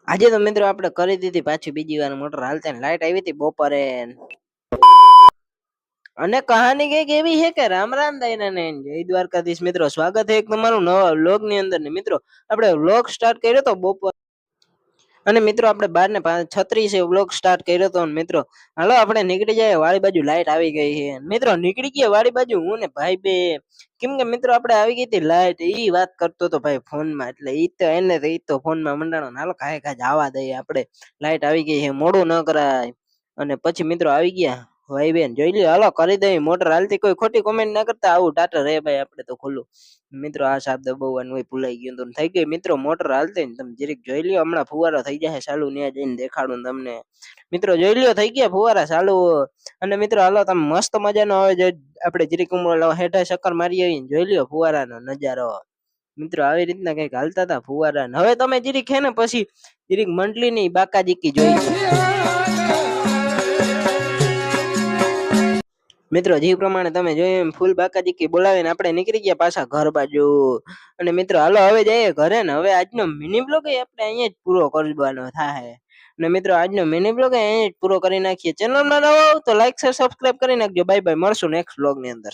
આજે તો મિત્રો આપણે કરી દીધી પાછી બીજી વાર મોટર હાલતા ને લાઈટ આવી હતી બપોરે અને કહાની કઈક એવી છે કે રામ રામ દાયના ને જય દ્વારકાધીશ મિત્રો સ્વાગત છે એક તમારું નવા વ્લોગ ની અંદર ને મિત્રો આપણે વ્લોગ સ્ટાર્ટ કર્યો તો બપોર અને મિત્રો આપણે 12:36 વ્લોગ સ્ટાર્ટ કર્યો તો મિત્રો હાલો આપણે નીકળી જાય વાડી બાજુ લાઈટ આવી ગઈ છે મિત્રો નીકળી ગયા વાડી બાજુ હું ને ભાઈ બે કેમ કે મિત્રો આપણે આવી ગઈ હતી લાઈટ ઈ વાત કરતો તો ભાઈ ફોન માં એટલે ઈ તો એને તો ઈ તો ફોન માં મંડાણો હાલો કાંઈ કાંઈ જવા દઈએ આપણે લાઈટ આવી ગઈ છે મોડું ન કરાય અને પછી મિત્રો આવી ગયા ભાઈ બેન જોઈ લ્યો હાલો કરી દઈ મોટર હાલતી કોઈ ખોટી કોમેન્ટ ના કરતા આવું ટાટર રે ભાઈ આપણે તો ખુલ્લું મિત્રો આ શબ્દ દબાવવાનું હોય ભૂલાઈ ગયું તો થઈ ગઈ મિત્રો મોટર હાલતી ને તમે જરીક જોઈ લ્યો હમણાં ફુવારો થઈ જાય ચાલુ ત્યાં જઈને દેખાડું તમને મિત્રો જોઈ લ્યો થઈ ગયા ફુવારા ચાલુ અને મિત્રો હાલો તમે મસ્ત મજાનો આવે જે આપણે જરીક ઉમરો હેઠા ચક્કર મારી આવીને જોઈ લ્યો ફુવારાનો નજારો મિત્રો આવી રીતના કઈક હાલતા હતા ફુવારા હવે તમે જરીક હે ને પછી જરીક મંડલી ની બાકાજીકી જોઈ મિત્રો જે પ્રમાણે તમે જોયું એમ ફૂલ બાકાજીકી બોલાવીને આપણે નીકળી ગયા પાછા ઘર બાજુ અને મિત્રો હાલો હવે જઈએ ઘરે ને હવે આજનો મિની બ્લોગ આપણે અહીંયા જ પૂરો કરવાનો થાય અને મિત્રો આજનો મિની બ્લોગ અહીંયા જ પૂરો કરી નાખીએ ચેનલમાં નવો તો લાઈક શેર સબસ્ક્રાઇબ કરી નાખજો બાય બાય મળશું નેક્સ્ટ બ્લોગ ની અંદર